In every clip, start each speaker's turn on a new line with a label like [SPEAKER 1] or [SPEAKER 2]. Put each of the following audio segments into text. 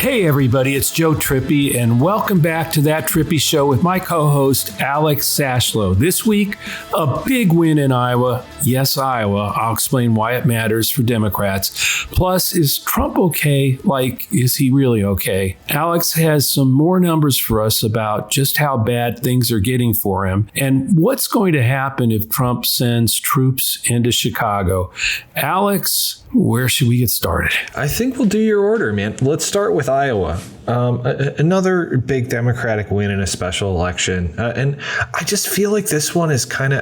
[SPEAKER 1] Hey everybody, it's Joe Trippi, and welcome back to That Trippi Show with my co-host Alex Sashlow. This week, a big win in Iowa. Yes, Iowa. I'll explain why it matters for Democrats. Plus, is Trump okay? Is he really okay? Alex has some more numbers for us about just how bad things are getting for him and what's going to happen if Trump sends troops into Chicago. Alex, where should we get started?
[SPEAKER 2] I think we'll do your order, man. Let's start with Iowa. Another big Democratic win in a special election. And I just feel like this one is kind of,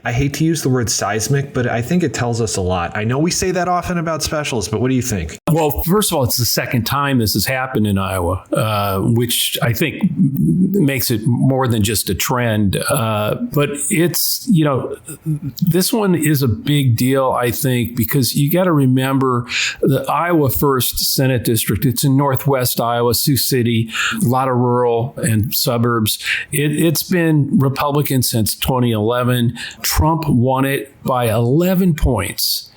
[SPEAKER 2] I hate to use the word seismic, but I think it tells us a lot. I know we say that often about specials, but what do you think?
[SPEAKER 1] Well, first of all, it's the second time this has happened in Iowa, which I think makes it more than just a trend. But it's, this one is a big deal, I think, because you got to remember the Iowa 1st Senate District. It's in Northwest Iowa, Sioux City, a lot of rural and suburbs. It's been Republican since 2011. Trump won it by 11 points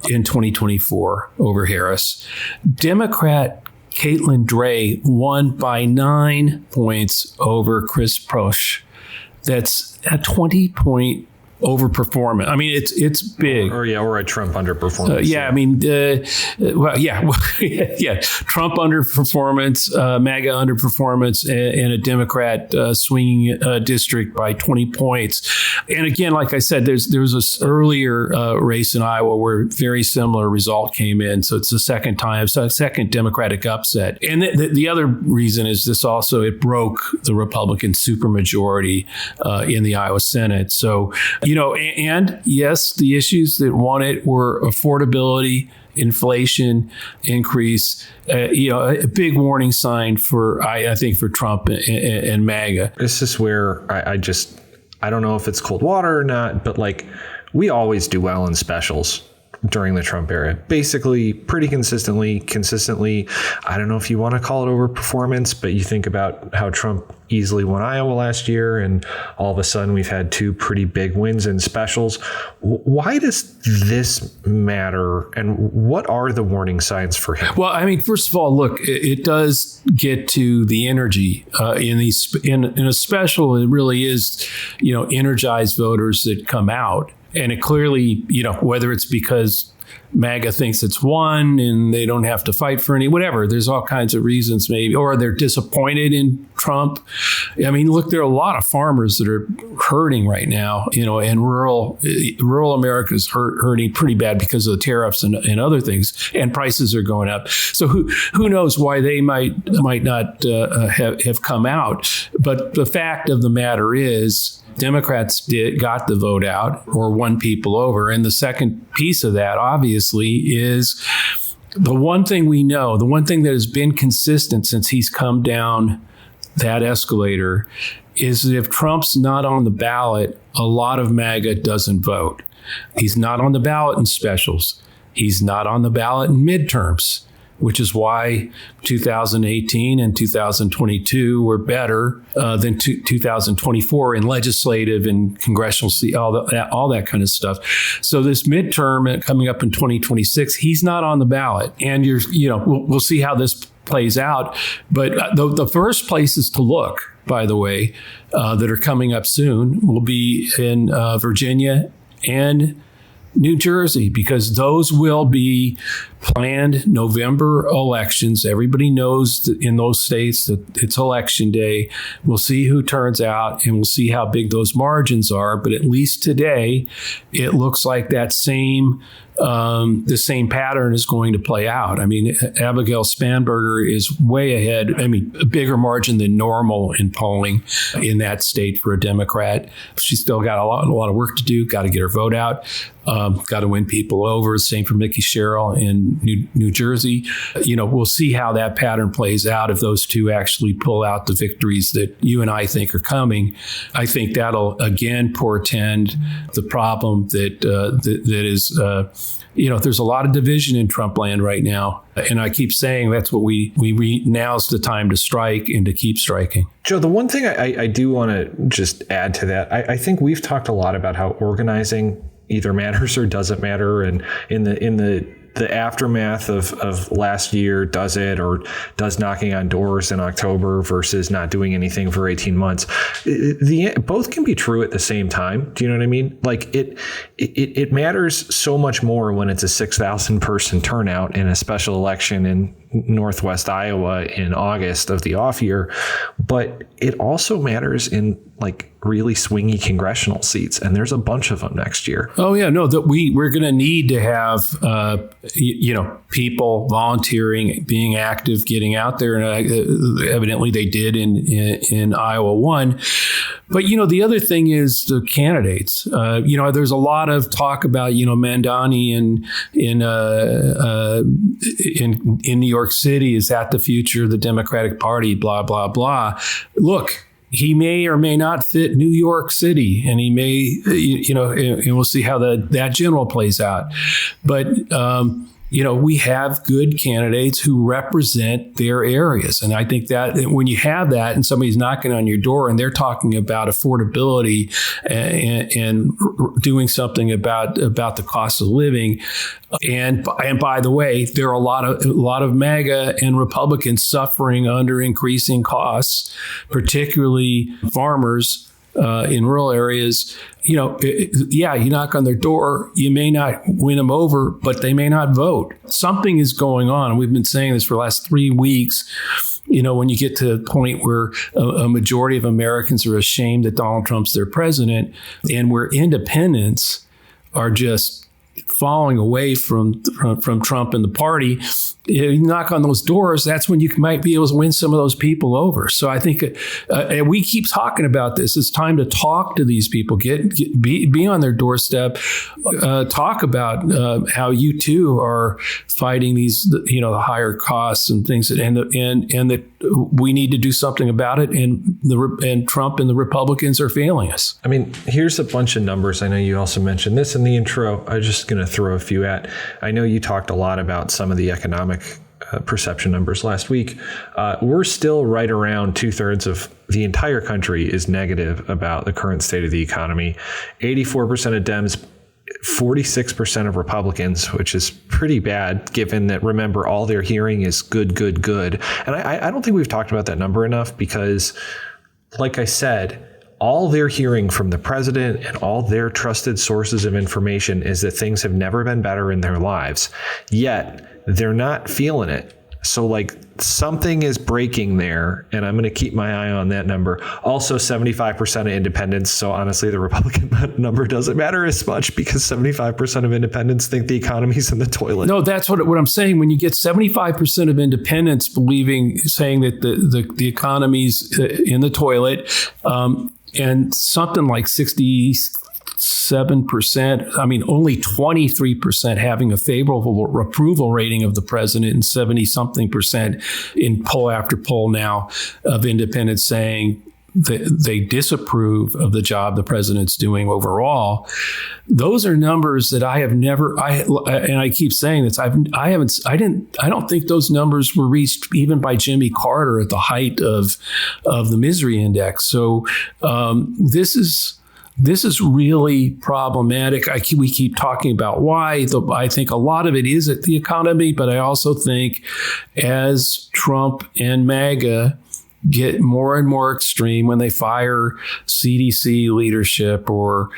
[SPEAKER 1] in 2024 over Harris. Democrat Caitlin Dray won by 9 points over Chris Proch. That's a 20-point overperformance. I mean, it's big.
[SPEAKER 2] Or a Trump underperformance.
[SPEAKER 1] Trump underperformance, MAGA underperformance, and a Democrat swinging district by 20 points. And again, like I said, there was this earlier race in Iowa where very similar result came in. So it's the second Democratic upset. And the other reason is it broke the Republican supermajority in the Iowa Senate. So, and yes, the issues that won it were affordability, inflation increase, a big warning sign for, I think, for Trump and MAGA.
[SPEAKER 2] This is where I don't know if it's cold water or not, but we always do well in specials during the Trump era, basically pretty consistently. I don't know if you want to call it overperformance, but you think about how Trump easily won Iowa last year, and all of a sudden we've had two pretty big wins in specials. Why does this matter, and what are the warning signs for him?
[SPEAKER 1] Well, I mean, first of all, look, it does get to the energy in a special. It really is, energized voters that come out. And it clearly, whether it's because MAGA thinks it's won and they don't have to fight for whatever, there's all kinds of reasons maybe, or they're disappointed in Trump. I mean, look, there are a lot of farmers that are hurting right now, and rural America is hurting pretty bad because of the tariffs and other things, and prices are going up. So who knows why they might not have come out. But the fact of the matter is, Democrats got the vote out or won people over. And the second piece of that, obviously, is the one thing we know, the one thing that has been consistent since he's come down that escalator is that if Trump's not on the ballot, a lot of MAGA doesn't vote. He's not on the ballot in specials. He's not on the ballot in midterms, which is why 2018 and 2022 were better than 2024 in legislative and congressional, all that kind of stuff. So this midterm coming up in 2026, he's not on the ballot. And we'll see how this plays out. But the first places to look, by the way, that are coming up soon will be in Virginia and New Jersey, because those will be planned November elections. Everybody knows that in those states that it's election day. We'll see who turns out and we'll see how big those margins are. But at least today, it looks like that the same pattern is going to play out. I mean, Abigail Spanberger is way ahead. I mean, a bigger margin than normal in polling in that state for a Democrat. She's still got a lot of work to do. Got to get her vote out. Got to win people over. Same for Mickey Sherrill in New Jersey. We'll see how that pattern plays out if those two actually pull out the victories that you and I think are coming. I think that'll again portend the problem that is. There's a lot of division in Trump land right now. And I keep saying that's what we now's the time to strike and to keep striking.
[SPEAKER 2] Joe, the one thing I do want to just add to that, I think we've talked a lot about how organizing either matters or doesn't matter. And in the the aftermath of last year does it, or does knocking on doors in October versus not doing anything for 18 months. Both can be true at the same time. Do you know what I mean? Like it matters so much more when it's a 6,000 person turnout in a special election in Northwest Iowa in August of the off year, but it also matters in like really swingy congressional seats, and there's a bunch of them next year.
[SPEAKER 1] Oh yeah, no, that we're going to need to have people volunteering, being active, getting out there, and evidently they did in Iowa 1. But the other thing is the candidates. There's a lot of talk about Mandani in New York City. Is that the future of the Democratic Party? Blah blah blah. Look, he may or may not fit New York City, and he may, and we'll see how that general plays out. But we have good candidates who represent their areas. And I think that when you have that and somebody's knocking on your door and they're talking about affordability and doing something about the cost of living, and by the way, there are a lot of MAGA and Republicans suffering under increasing costs, particularly farmers in rural areas. You knock on their door, you may not win them over, but they may not vote. Something is going on. And we've been saying this for the last 3 weeks. When you get to the point where a majority of Americans are ashamed that Donald Trump's their president, and where independents are just falling away from Trump and the party, you knock on those doors, that's when you might be able to win some of those people over. So I think and we keep talking about this. It's time to talk to these people, be on their doorstep, talk about how you too are fighting these, the higher costs and things, and that we need to do something about it. And Trump and the Republicans are failing us.
[SPEAKER 2] I mean, here's a bunch of numbers. I know you also mentioned this in the intro. I'm just going to throw a few at. I know you talked a lot about some of the economic perception numbers last week. We're still right around 2/3 of the entire country is negative about the current state of the economy. 84% of Dems, 46% of Republicans, which is pretty bad given that, remember, all they're hearing is good, good, good. And I don't think we've talked about that number enough because, like I said, all they're hearing from the president and all their trusted sources of information is that things have never been better in their lives. Yet they're not feeling it. So like something is breaking there, and I'm going to keep my eye on that number. Also 75% of independents. So honestly, the Republican number doesn't matter as much because 75% of independents think the economy's in the toilet.
[SPEAKER 1] No, that's what I'm saying. When you get 75% of independents saying that the economy's in the toilet, and something like 67%, only 23% having a favorable approval rating of the president, and 70-something% in poll after poll now of independents saying that they disapprove of the job the president's doing overall. Those are numbers that I have never, and I keep saying this, I don't think those numbers were reached even by Jimmy Carter at the height of the misery index. So this is really problematic. We keep talking about why. I think a lot of it is at the economy, but I also think as Trump and MAGA get more and more extreme when they fire CDC leadership or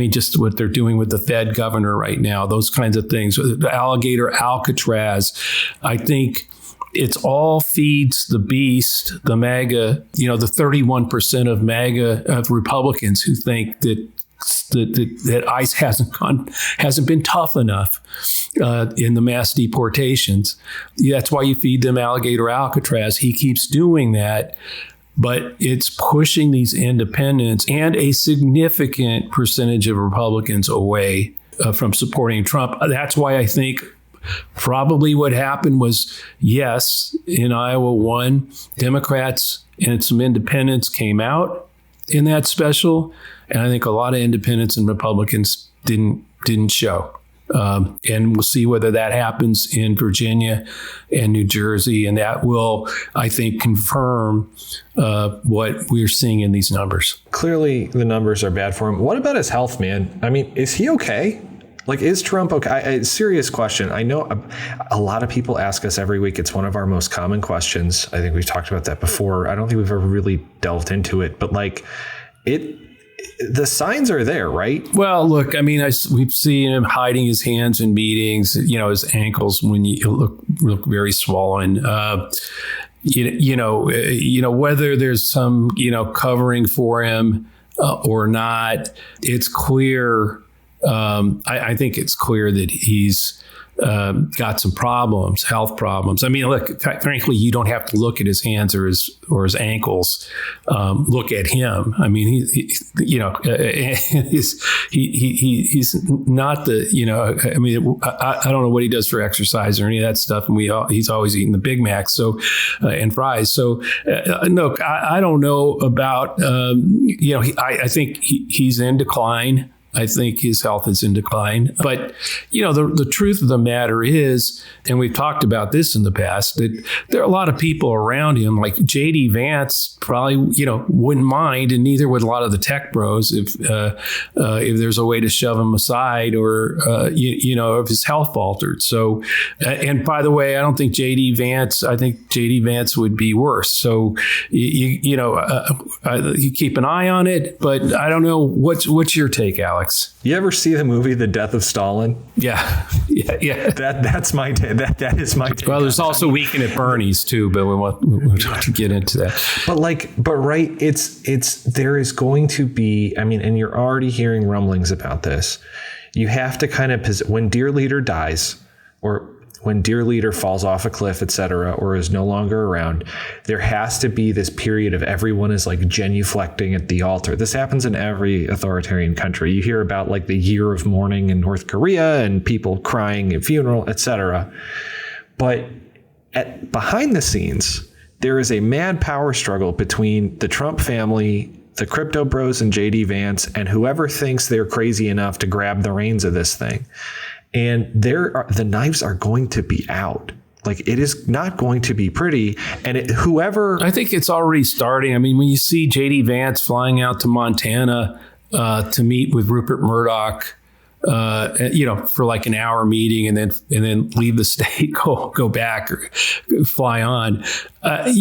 [SPEAKER 1] just what they're doing with the Fed governor right now, those kinds of things, the alligator Alcatraz, I think it's all feeds the beast, the MAGA, the 31% of MAGA of Republicans who think that ICE hasn't been tough enough in the mass deportations. That's why you feed them alligator Alcatraz. He keeps doing that, but it's pushing these independents and a significant percentage of Republicans away from supporting Trump. That's why I think probably what happened was, yes, in Iowa 1, Democrats and some independents came out in that special, and I think a lot of independents and Republicans didn't show. And we'll see whether that happens in Virginia and New Jersey, and that will, I think, confirm what we're seeing in these numbers.
[SPEAKER 2] Clearly, the numbers are bad for him. What about his health, man? Is he okay? Like, is Trump okay? Serious question. I know a lot of people ask us every week. It's one of our most common questions. I think we've talked about that before. I don't think we've ever really delved into it, but like the signs are there, right? Well,
[SPEAKER 1] look, I mean, we've seen him hiding his hands in meetings, his ankles when you look very swollen. Whether there's some, covering for him or not, it's clear. I think it's clear that he's got some problems, health problems. I mean, look, frankly, you don't have to look at his hands or his ankles. Look at him. I mean, he's not the, I mean, I don't know what he does for exercise or any of that stuff. And he's always eating the Big Mac, and fries. So, look, I don't know about, I think he's in decline. I think his health is in decline. But, the truth of the matter is, and we've talked about this in the past, that there are a lot of people around him, like J.D. Vance probably, wouldn't mind, and neither would a lot of the tech bros if there's a way to shove him aside or, if his health faltered. So, and by the way, I don't think J.D. Vance would be worse. So, you keep an eye on it, but I don't know. What's your take, Alex?
[SPEAKER 2] You ever see the movie The Death of Stalin?
[SPEAKER 1] Yeah.
[SPEAKER 2] That's my take. That is my take.
[SPEAKER 1] Well, there's also Weekend at Bernie's too, but we want to get into that.
[SPEAKER 2] But right, it's there is going to be. I mean, and you're already hearing rumblings about this. You have to kind of, when dear leader dies, or when dear leader falls off a cliff, et cetera, or is no longer around, there has to be this period of everyone is like genuflecting at the altar. This happens in every authoritarian country. You hear about like the year of mourning in North Korea and people crying at funeral, et cetera. But behind the scenes, there is a mad power struggle between the Trump family, the crypto bros and J.D. Vance, and whoever thinks they're crazy enough to grab the reins of this thing. And the knives are going to be out. Like, it is not going to be pretty. And I think it's already starting. I mean, when you see J.D. Vance flying out to Montana to meet with Rupert Murdoch, for like an hour meeting and then leave the state, go back or fly on. I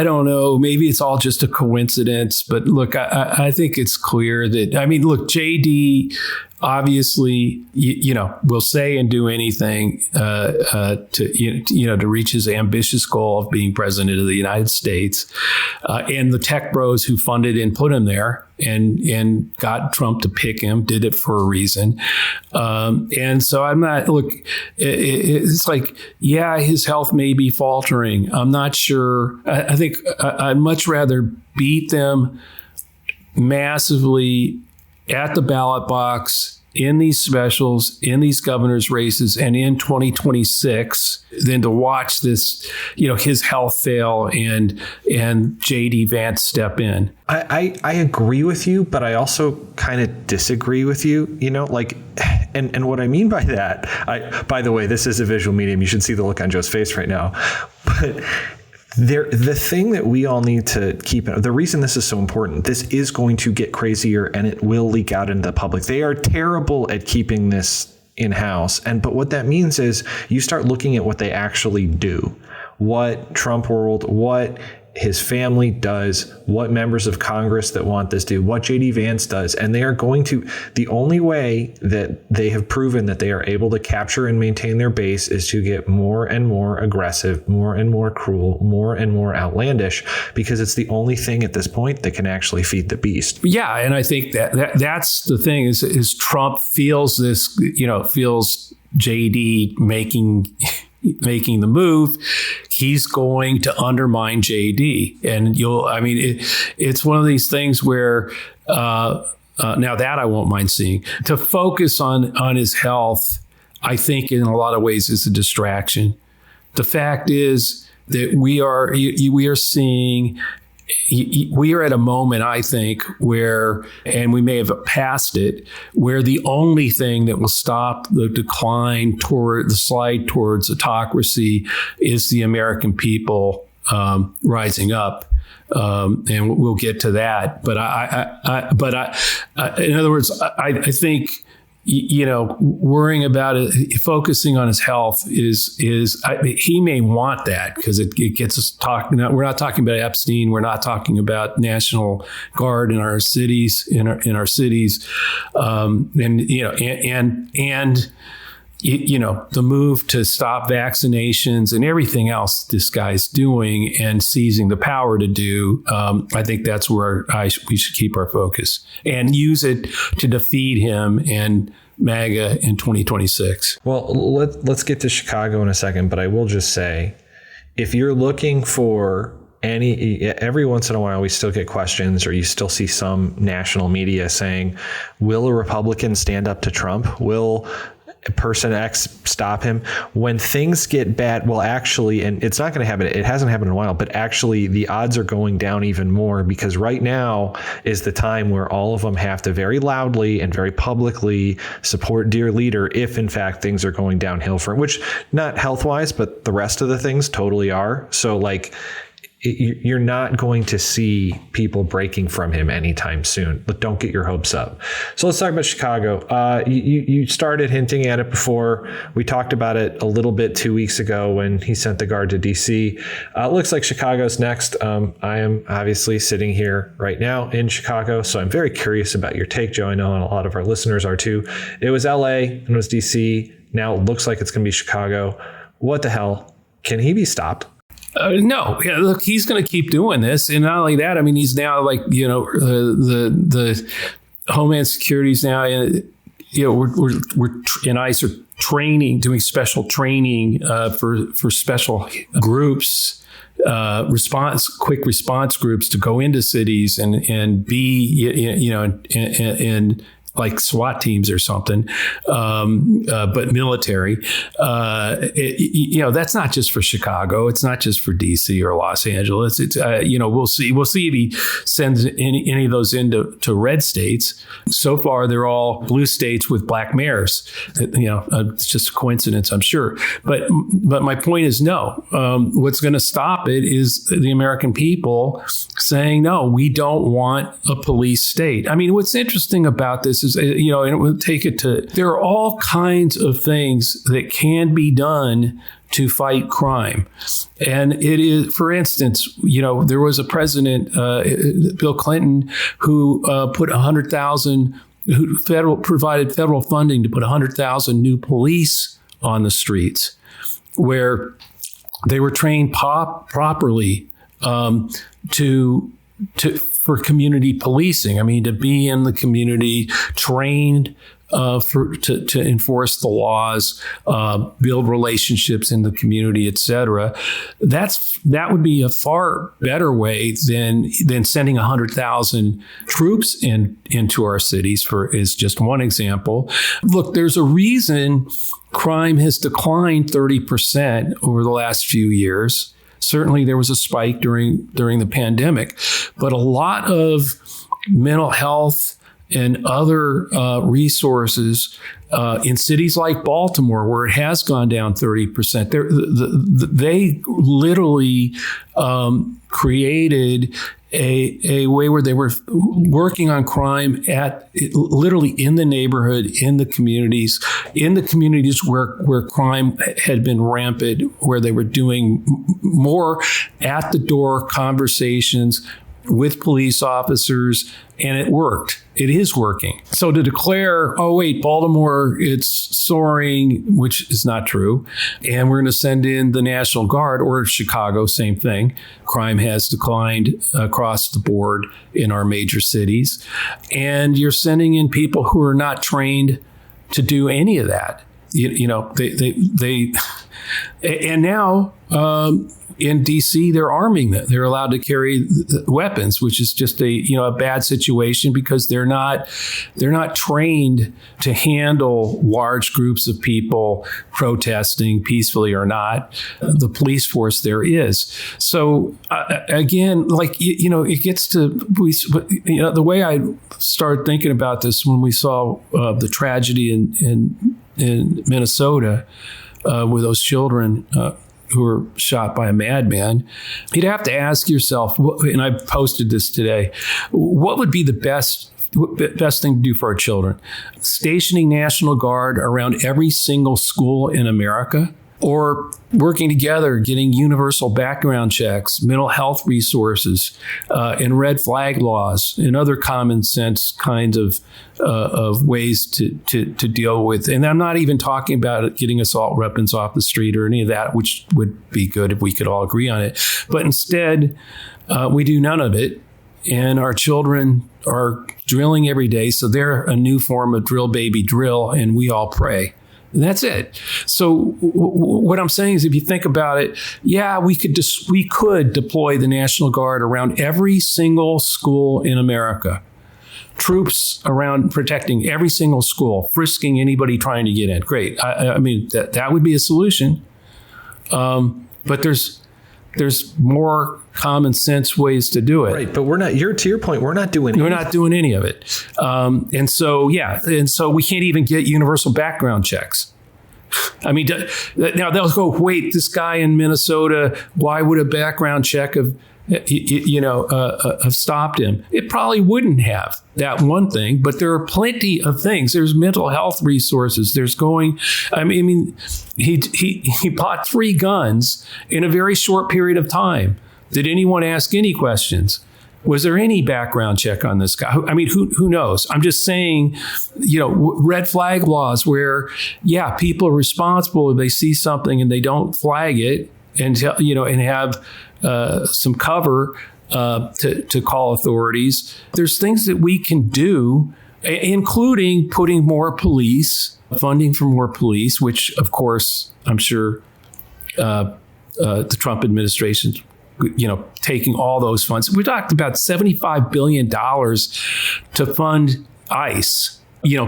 [SPEAKER 2] don't know. Maybe it's all just a coincidence. But look, I think it's clear that, I mean, look, JD obviously, will say and do anything to reach his ambitious goal of being president of the United States. And the tech bros who funded and put him there and got Trump to pick him did it for a reason. And so I'm not, look, it's like, his health may be faltering. I'm not sure. I think I'd much rather beat them massively at the ballot box, in these specials, in these governor's races, and in 2026, than to watch this, his health fail and J.D. Vance step in. I agree with you, but I also kind of disagree with you, and what I mean by that, by the way, this is a visual medium. You should see the look on Joe's face right now. But the thing that we all need to keep, the reason this is so important, this is going to get crazier and it will leak out into the public. They are terrible at keeping this in-house. But what that means is you start looking at what they actually do, what Trump world, what his family does, what members of Congress that want this do, what J.D. Vance does. And they are going to, the only way that they have proven that they are able to capture and maintain their base is to get more and more aggressive, more and more cruel, more and more outlandish, because it's the only thing at this point that can actually feed the beast.
[SPEAKER 1] Yeah. And I think that's the thing is Trump feels this, feels J.D. making the move, he's going to undermine JD. And it's one of these things where, now that I won't mind seeing, to focus on his health, I think in a lot of ways is a distraction. The fact is that we are seeing, we are at a moment, I think, where, and we may have passed it, where the only thing that will stop the decline toward the slide towards autocracy is the American people rising up. And we'll get to that. But in other words, I think worrying about it, focusing on his health he may want that because it gets us talking. We're not talking about Epstein. We're not talking about National Guard in our cities, the move to stop vaccinations and everything else this guy's doing and seizing the power to do. I think that's where we should keep our focus and use it to defeat him and MAGA in 2026.
[SPEAKER 2] Well, let's get to Chicago in a second, but I will just say, if you're looking for every once in a while we still get questions, or you still see some national media saying, will a Republican stand up to Trump? Will person X stop him? When things get bad, well, actually, and it's not going to happen, it hasn't happened in a while, but actually the odds are going down even more, because right now is the time where all of them have to very loudly and very publicly support dear leader if in fact things are going downhill for him, which not health wise, but the rest of the things totally are. So like, you're not going to see people breaking from him anytime soon, but don't get your hopes up. So let's talk about Chicago. You started hinting at it before. We talked about it a little bit 2 weeks ago when he sent the guard to DC. It looks like Chicago's next. I am obviously sitting here right now in Chicago, so I'm very curious about your take, Joe. I know and a lot of our listeners are too. It was LA and it was DC. Now it looks like it's going to be Chicago. What the hell? Can he be stopped?
[SPEAKER 1] No, yeah, look, he's going to keep doing this. And not only that, I mean, he's now like, the Homeland Security's now, we're in ICE are doing special training for special groups, quick response groups to go into cities and be, and like SWAT teams or something, but military. That's not just for Chicago. It's not just for DC or Los Angeles. It's we'll see if he sends any of those into red states. So far, they're all blue states with black mayors. It's just a coincidence, I'm sure. But my point is no. What's going to stop it is the American people saying no. We don't want a police state. I mean, what's interesting about this is, and we'll take it to, there are all kinds of things that can be done to fight crime. And it is, for instance, there was a president, Bill Clinton, who put 100,000, who provided federal funding to put 100,000 new police on the streets, where they were trained properly for community policing. I mean, to be in the community, trained to enforce the laws, build relationships in the community, et cetera. That would be a far better way than sending 100,000 troops into our cities. Is just one example. Look, there's a reason crime has declined 30% over the last few years. Certainly, there was a spike during the pandemic, but a lot of mental health and other resources in cities like Baltimore, where it has gone down 30%, they literally created a way where they were working on crime literally in the neighborhood, in the communities where crime had been rampant, where they were doing more at the door conversations with police officers, and it worked. It is working. So to declare, oh, wait, Baltimore, it's soaring, which is not true, and we're going to send in the National Guard, or Chicago, same thing. Crime has declined across the board in our major cities. And you're sending in people who are not trained to do any of that. And now, in DC, they're arming them. They're allowed to carry weapons, which is just a bad situation because they're not trained to handle large groups of people protesting peacefully or not. The police force there is. So again, it gets to the way I started thinking about this when we saw the tragedy in Minnesota with those children who were shot by a madman. You'd have to ask yourself, and I posted this today, what would be the best best thing to do for our children? Stationing National Guard around every single school in America, or working together, getting universal background checks, mental health resources, and red flag laws, and other common sense kinds of ways to deal with. And I'm not even talking about getting assault weapons off the street or any of that, which would be good if we could all agree on it. But instead, we do none of it. And our children are drilling every day. So they're a new form of drill, baby, drill, and we all pray. And that's it. So what I'm saying is, if you think about it, yeah, we could deploy the National Guard around every single school in America. Troops around protecting every single school, frisking anybody trying to get in. Great. I mean, that would be a solution. But there's more common sense ways to do it.
[SPEAKER 2] Right, but we're not. To your point, we're not doing.
[SPEAKER 1] We're not doing any of it, and so we can't even get universal background checks. I mean, now they'll go, wait, this guy in Minnesota, why would a background check have stopped him? It probably wouldn't have, that one thing, but there are plenty of things. There's mental health resources. He bought 3 guns in a very short period of time. Did anyone ask any questions? Was there any background check on this guy? I mean, who knows? I'm just saying, red flag laws where, people are responsible if they see something and they don't flag it and have some cover to call authorities. There's things that we can do, including putting more police, funding for more police, which, of course, I'm sure the Trump administration, taking all those funds. We talked about $75 billion to fund ICE,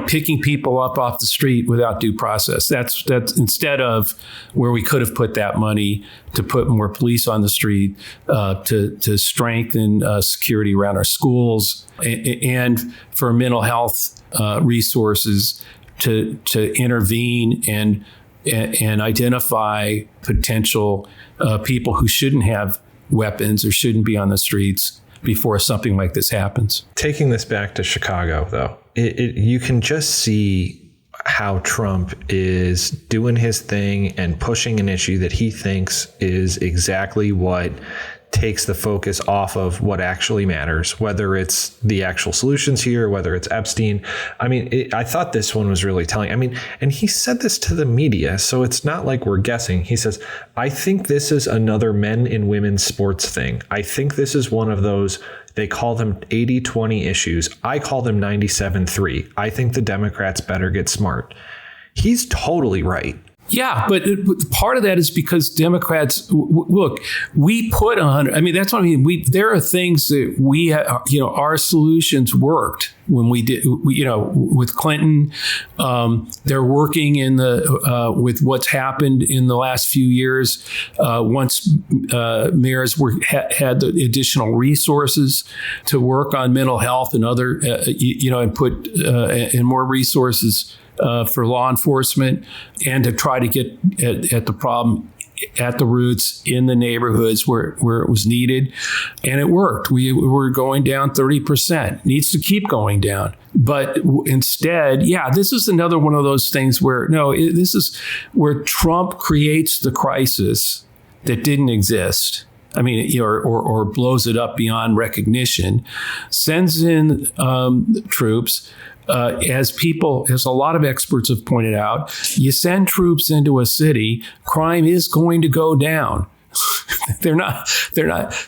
[SPEAKER 1] picking people up off the street without due process. That's instead of where we could have put that money to put more police on the street, to strengthen security around our schools, and for mental health resources to intervene and identify potential people who shouldn't have weapons or shouldn't be on the streets before something like this happens.
[SPEAKER 2] Taking this back to Chicago, though, you can just see how Trump is doing his thing and pushing an issue that he thinks is exactly what takes the focus off of what actually matters, whether it's the actual solutions here, whether it's Epstein. I mean, I thought this one was really telling. I mean, and he said this to the media, so it's not like we're guessing. He says, I think this is another men and women's sports thing. I think this is one of those, they call them 80-20 issues. I call them 97-3. I think the Democrats better get smart. He's totally right.
[SPEAKER 1] Yeah, but part of that is because Democrats, look, we put on, I mean, that's what I mean. There are things that we, our solutions worked when we did, with Clinton. They're working with what's happened in the last few years. Once mayors had the additional resources to work on mental health and other, and put and more resources for law enforcement, and to try to get at the problem at the roots in the neighborhoods where it was needed. And it worked. We were going down 30%. Needs to keep going down. But instead, this is another one of those things where, this is where Trump creates the crisis that didn't exist. I mean, or blows it up beyond recognition, sends in troops. As a lot of experts have pointed out, you send troops into a city, crime is going to go down.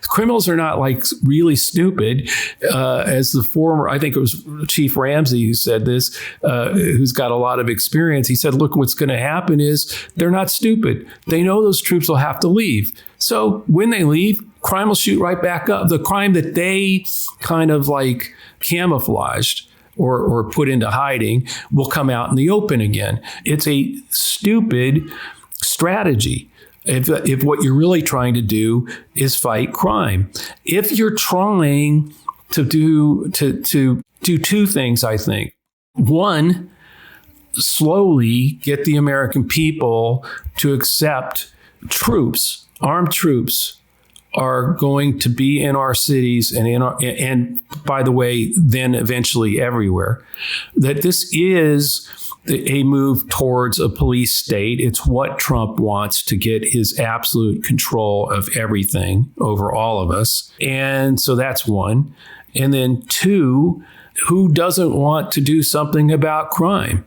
[SPEAKER 1] Criminals are not like really stupid, as the former, I think it was Chief Ramsey who said this, who's got a lot of experience. He said, look, what's going to happen is they're not stupid. They know those troops will have to leave. So when they leave, crime will shoot right back up. The crime that they kind of like camouflaged or put into hiding will come out in the open again. It's a stupid strategy if what you're really trying to do is fight crime. If you're trying to do two things, I think. One, slowly get the American people to accept troops, armed troops, are going to be in our cities and by the way, then eventually everywhere, that this is a move towards a police state. It's what Trump wants to get his absolute control of everything over all of us. And so that's one. And then two, who doesn't want to do something about crime?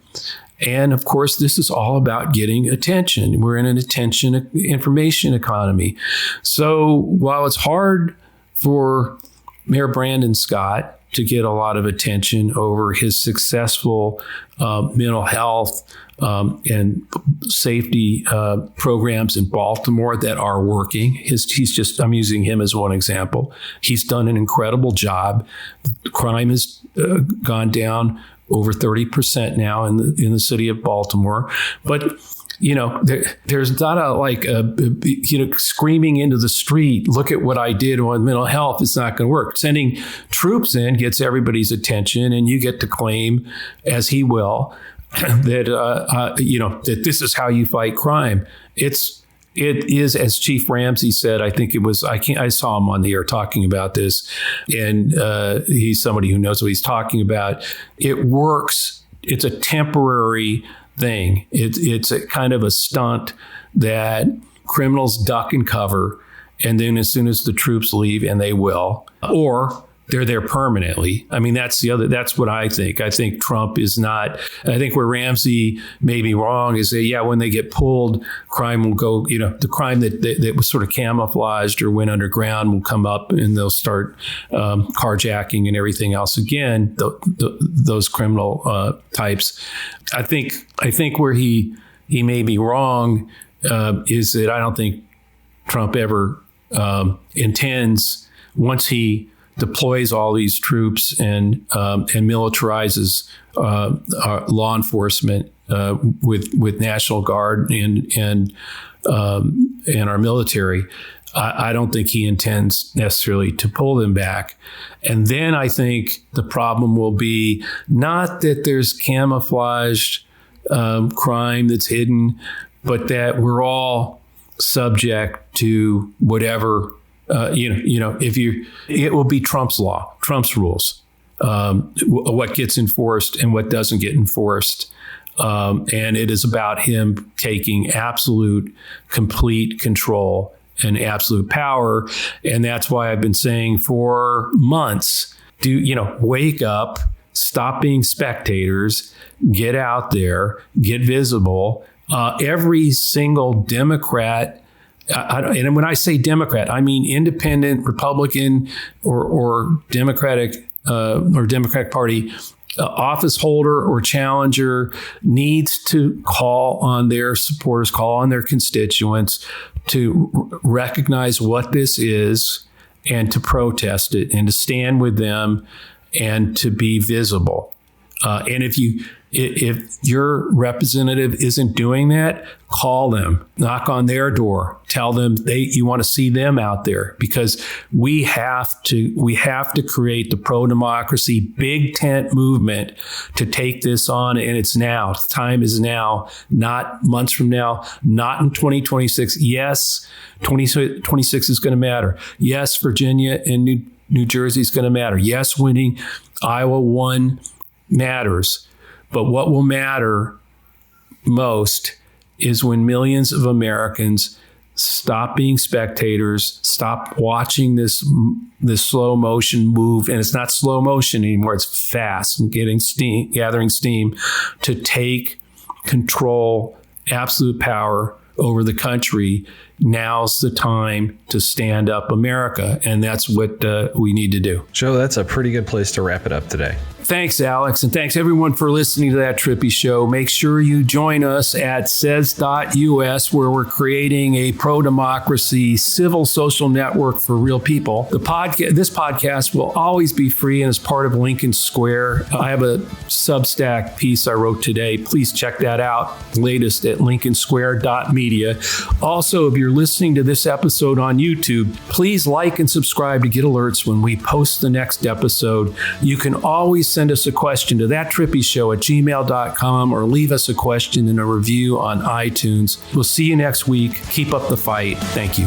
[SPEAKER 1] And of course, this is all about getting attention. We're in an attention information economy. So while it's hard for Mayor Brandon Scott to get a lot of attention over his successful mental health and safety programs in Baltimore that are working. I'm using him as one example. He's done an incredible job. Crime has gone down over 30% now in the city of Baltimore. But there's not screaming into the street, look at what I did on mental health. It's not going to work. Sending troops in gets everybody's attention, and you get to claim, as he will, that this is how you fight crime. It is, as Chief Ramsey said, I think it was, I saw him on the air talking about this, and he's somebody who knows what he's talking about. It works. It's a temporary thing. It's a kind of a stunt that criminals duck and cover, and then as soon as the troops leave, and they will, or they're there permanently. I mean, that's what I think. I think Trump is not, I think where Ramsey may be wrong is that, when they get pulled, crime will go, the crime that was sort of camouflaged or went underground will come up, and they'll start carjacking and everything else again, those criminal types. I think where he may be wrong is that I don't think Trump ever intends, once he deploys all these troops and militarizes law enforcement with National Guard and our military. I don't think he intends necessarily to pull them back. And then I think the problem will be not that there's camouflaged crime that's hidden, but that we're all subject to whatever. It will be Trump's law, Trump's rules, what gets enforced and what doesn't get enforced. And it is about him taking absolute, complete control and absolute power. And that's why I've been saying for months, wake up, stop being spectators, get out there, get visible. Every single Democrat, and when I say Democrat, I mean independent, Republican, or Democratic or Democratic Party office holder or challenger needs to call on their supporters, call on their constituents to recognize what this is and to protest it and to stand with them and to be visible. And if your representative isn't doing that, call them, knock on their door, tell them you want to see them out there, because we have to create the pro-democracy big tent movement to take this on. And it's now. The time is now, not months from now, not in 2026. Yes, 2026 is going to matter. Yes, Virginia and New Jersey is going to matter. Yes, winning Iowa 1 matters. But what will matter most is when millions of Americans stop being spectators, stop watching this slow motion move. And it's not slow motion anymore. It's fast and gathering steam to take control, absolute power over the country. Now's the time to stand up America. And that's what we need to do.
[SPEAKER 2] Joe, that's a pretty good place to wrap it up today.
[SPEAKER 1] Thanks, Alex. And thanks everyone for listening to That Trippi Show. Make sure you join us at says.us, where we're creating a pro-democracy civil social network for real people. This podcast will always be free and is part of Lincoln Square. I have a Substack piece I wrote today. Please check that out. Latest at lincolnsquare.media. Also, if you're listening to this episode on YouTube, please like and subscribe to get alerts when we post the next episode. You can always send us a question to thattrippishow@gmail.com or leave us a question in a review on iTunes. We'll see you next week. Keep up the fight. Thank you.